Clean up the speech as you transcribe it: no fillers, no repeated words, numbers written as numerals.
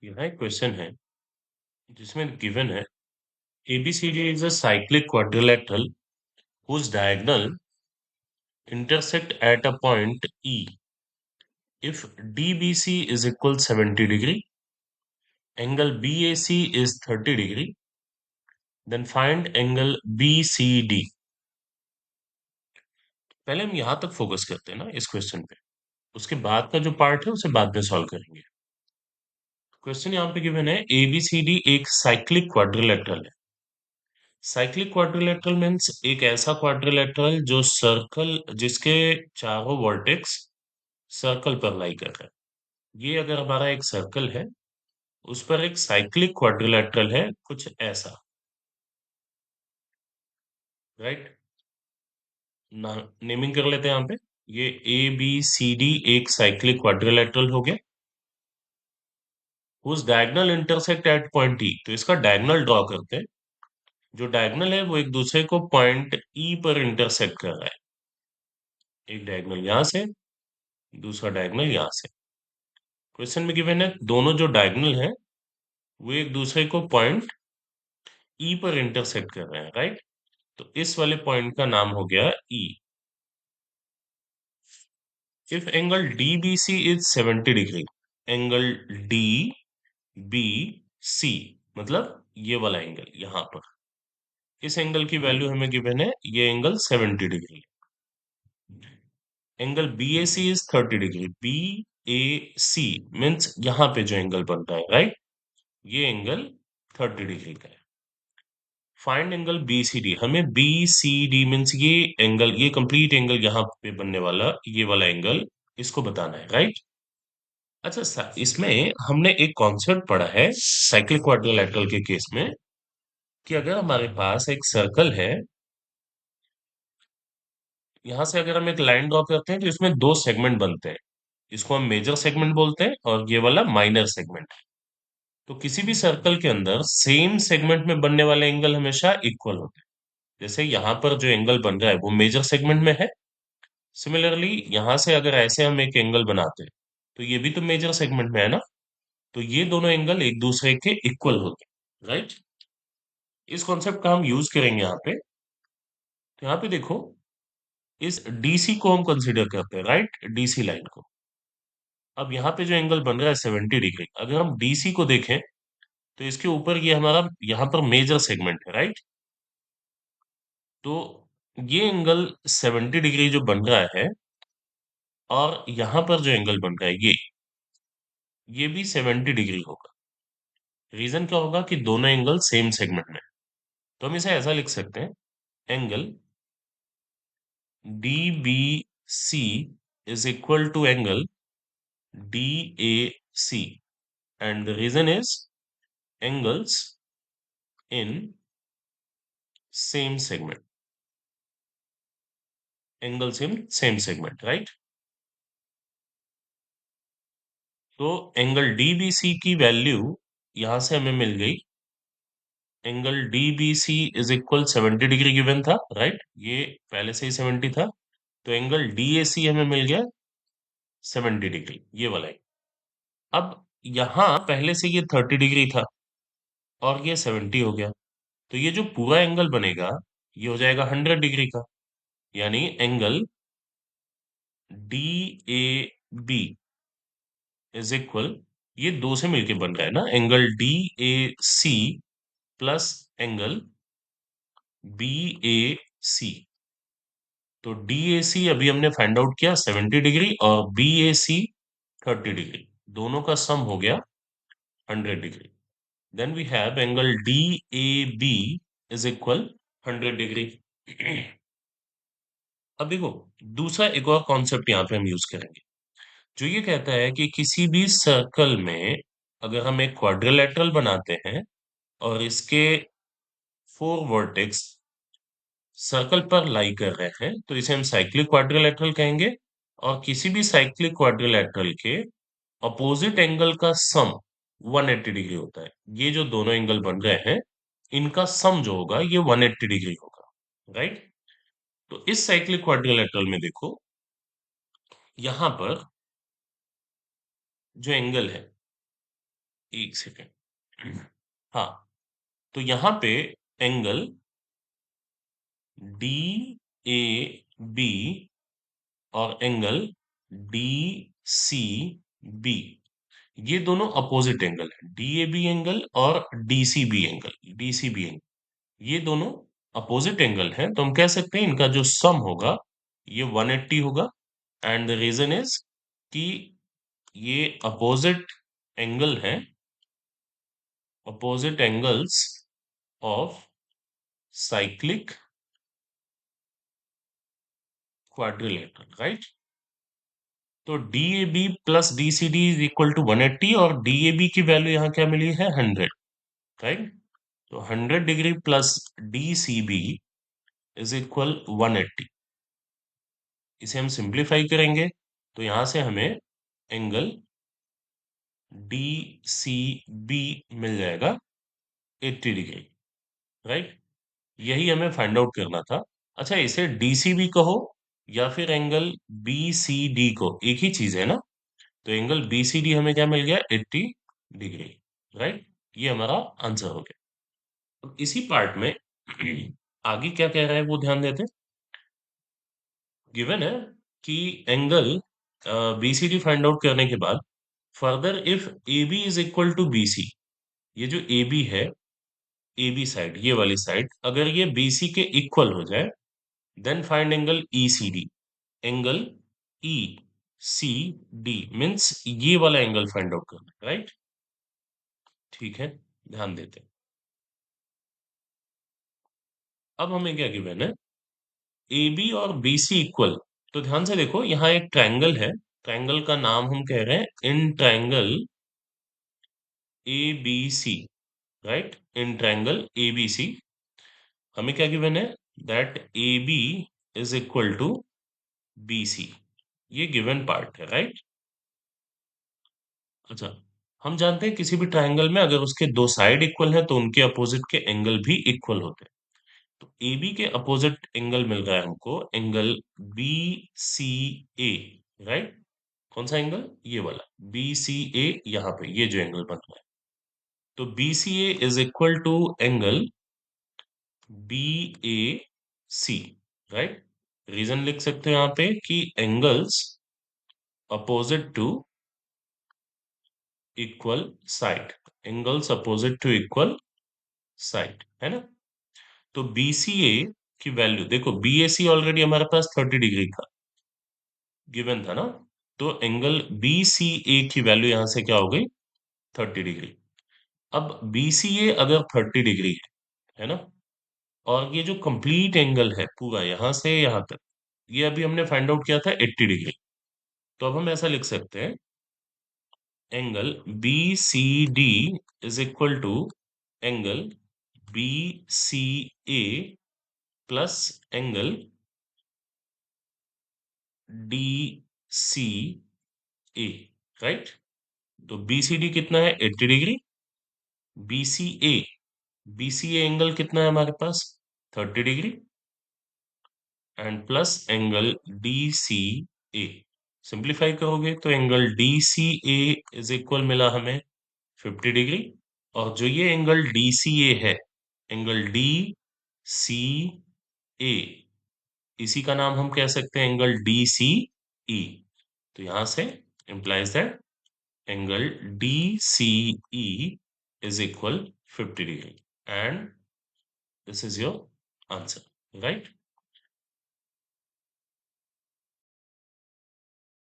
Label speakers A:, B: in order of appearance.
A: यहाँ एक क्वेश्चन है जिसमें गिवन है ABCD is a cyclic quadrilateral whose diagonal intersect at a point E. If DBC is equal 70 degree, angle BAC is 30 degree, then find angle BCD. पहले हम यहाँ तक फोकस करते हैं ना इस क्वेश्चन पे। उसके बाद का जो पार्ट है उसे बाद में सॉल्व करेंगे। क्वेश्चन यहाँ पे गिवन है ABCD एक साइक्लिक क्वाड्रिलेटरल है। साइक्लिक क्वाड्रिलेटरल मीन्स एक ऐसा क्वाड्रिलेटरल जो सर्कल जिसके चारों वर्टेक्स सर्कल पर लाई कर रहे हैं। ये अगर हमारा एक सर्कल है उस पर एक साइक्लिक क्वाड्रिलेटरल है कुछ ऐसा, राइट ना। नेमिंग कर लेते हैं यहाँ पे। ये ABCD एक साइक्लिक क्वाड्रिलेटरल हो गया उस डायगोनल इंटरसेक्ट एट पॉइंट ई। तो इसका डायगोनल ड्रॉ करते हैं। जो डायगोनल है वो एक दूसरे को पॉइंट ई पर इंटरसेक्ट कर रहा है। एक डायगोनल यहां से, दूसरा डायगोनल यहां से। क्वेश्चन में गिवन है दोनों जो डायगोनल है वो एक दूसरे को पॉइंट ई पर इंटरसेक्ट कर रहे हैं, राइट। तो इस वाले पॉइंट का नाम हो गया E. If angle DBC is 70 degree, angle DBC मतलब ये वाला एंगल यहां पर, इस एंगल की वैल्यू हमें गिवन है, ये angle 70 degree. Angle BAC is 30 degree. BAC means यहां पे जो एंगल बन रहा है, राइट, ये एंगल 30 डिग्री का है। Find angle BCD। हमें BCD मीन्स ये एंगल, ये कंप्लीट एंगल यहाँ पे बनने वाला ये वाला एंगल, इसको बताना है, राइट। अच्छा इसमें हमने एक कॉन्सेप्ट पढ़ा है साइक्लिक क्वाड्रिलेटरल के केस में कि अगर हमारे पास एक सर्कल है, यहां से अगर हम एक लाइन ड्रॉ करते हैं तो इसमें दो सेगमेंट बनते हैं। इसको हम मेजर सेगमेंट बोलते हैं और ये वाला माइनर सेगमेंट है। तो किसी भी सर्कल के अंदर सेम सेगमेंट में बनने वाले एंगल हमेशा इक्वल होते हैं। जैसे यहाँ पर जो एंगल बन रहा है वो मेजर सेगमेंट में है। सिमिलरली यहां से अगर ऐसे हम एक एंगल बनाते हैं तो ये भी तो मेजर सेगमेंट में है ना। तो ये दोनों एंगल एक दूसरे के इक्वल होते हैं, राइट। इस कॉन्सेप्ट का हम यूज करेंगे यहाँ पे। तो यहाँ पे देखो, इस DC को हम कंसीडर करते हैं, राइट, DC लाइन को। अब यहाँ पे जो एंगल बन रहा है 70 डिग्री, अगर हम DC को देखें तो इसके ऊपर ये हमारा यहाँ पर मेजर सेगमेंट है, राइट। तो ये एंगल 70 डिग्री जो बन रहा है और यहाँ पर जो एंगल बन रहा है ये भी 70 डिग्री होगा। रीजन क्या होगा कि दोनों एंगल सेम सेगमेंट में। तो हम इसे ऐसा लिख सकते हैं, angle DBC is equal to angle DAC and the reason is angles in same segment, angles in same segment, right। तो एंगल DBC की वैल्यू यहां से हमें मिल गई। Angle DBC is equal 70 degree given था, राइट, ये पहले से ही 70 था। तो एंगल DAC हमें मिल गया 70 डिग्री, ये वाला है। अब यहां पहले से ये 30 डिग्री था और ये 70 हो गया। तो ये जो पूरा एंगल बनेगा ये हो जाएगा 100 डिग्री का। यानी एंगल DAB इज इक्वल, ये दो से मिलके बन रहा है ना, angle DAC plus angle BAC। तो DAC अभी हमने फाइंड आउट किया 70 डिग्री और BAC 30 डिग्री, दोनों का सम हो गया 100 degree. Then we have angle DAB is equal 100 degree. अब देखो, दूसरा एक और कॉन्सेप्ट यहाँ पे हम यूज करेंगे जो ये कहता है कि किसी भी सर्कल में अगर हम एक क्वाड्रिलेटरल बनाते हैं और इसके फोर वर्टेक्स सर्कल पर लाई कर रहे हैं तो इसे हम साइक्लिक क्वाड्रिलेटरल कहेंगे। और किसी भी साइक्लिक क्वाड्रिलेटरल के अपोजिट एंगल का सम 180 डिग्री होता है। ये जो दोनों एंगल बन रहे हैं इनका सम जो होगा ये 180 डिग्री होगा, राइट। तो इस साइक्लिक क्वाड्रिलेटरल में देखो, यहां पर जो एंगल है एक सेकेंड। हाँ, तो यहाँ पे एंगल डी ए बी और एंगल डी सी बी, ये दोनों अपोजिट एंगल है। डीएबी एंगल और डीसीबी एंगल, डीसीबी एंगल, ये दोनों अपोजिट एंगल हैं, तो हम कह सकते हैं इनका जो सम होगा ये 180 होगा। एंड द रीजन इज कि ये अपोजिट एंगल है, opposite angles of cyclic quadrilateral, right. तो DAB plus DCD is equal to 180, और DAB की वैल्यू यहाँ क्या मिली है, 100, राइट। तो 100 degree plus DCB is equal 180। इसे हम सिंप्लीफाई करेंगे तो यहां से हमें एंगल DCB मिल जाएगा 80 डिग्री, राइट। यही हमें फाइंड आउट करना था। अच्छा, इसे DCB कहो या फिर एंगल BCD को, एक ही चीज है ना। तो एंगल BCD हमें क्या मिल गया, 80 डिग्री, राइट। ये हमारा आंसर हो गया। अब इसी पार्ट में आगे क्या कह रहा है वो ध्यान देते हैं। गिवन है कि एंगल BCD फाइंड आउट करने के बाद further if AB is equal to BC, ये जो AB है, AB साइड, ये वाली साइड अगर ये BC के इक्वल हो जाए, then find angle ECD। Angle ECD means ये वाला एंगल फाइंड आउट करना, राइट। ठीक है, ध्यान देते हैं। अब हमें क्या गिवन है, AB और BC इक्वल। तो ध्यान से देखो, यहाँ एक ट्रायंगल है, ट्रायंगल का नाम हम कह रहे हैं in triangle ABC, right. In triangle ABC हमें क्या गिवन है, that AB is equal to BC, ये गिवन पार्ट है, राइट। अच्छा, हम जानते हैं किसी भी ट्रायंगल में अगर उसके दो साइड इक्वल है तो उनके अपोजिट के एंगल भी इक्वल होते हैं। तो AB के अपोजिट एंगल मिल रहा है हमको, एंगल BCA, राइट। कौन सा एंगल, ये वाला BCA, यहाँ पे ये जो एंगल बन रहा है। तो BCA is equal to angle BAC, right. Reason लिख सकते हो यहाँ पे कि angles opposite to equal side, angles opposite to equal side, है ना। तो BCA की वैल्यू देखो, BAC ऑलरेडी हमारे पास 30 डिग्री का गिवन था ना। तो एंगल BCA की वैल्यू यहां से क्या हो गई, 30 डिग्री। अब BCA अगर 30 डिग्री है ना, और ये जो कंप्लीट एंगल है पूरा यहां से यहां तक, ये अभी हमने फाइंड आउट किया था 80 डिग्री। तो अब हम ऐसा लिख सकते हैं, angle BCD is equal to angle BCA plus angle DCA, right. तो BCD कितना है, 80 डिग्री। BCA, BCA एंगल कितना है हमारे पास, 30 degree, and plus angle DCA। Simplify करोगे तो एंगल DCA इज इक्वल मिला हमें 50 डिग्री। और जो ये एंगल DCA है, एंगल DCA, इसी का नाम हम कह सकते हैं एंगल DCE। तो यहां से implies that angle DCE is equal 50 degree, and this is your answer, right?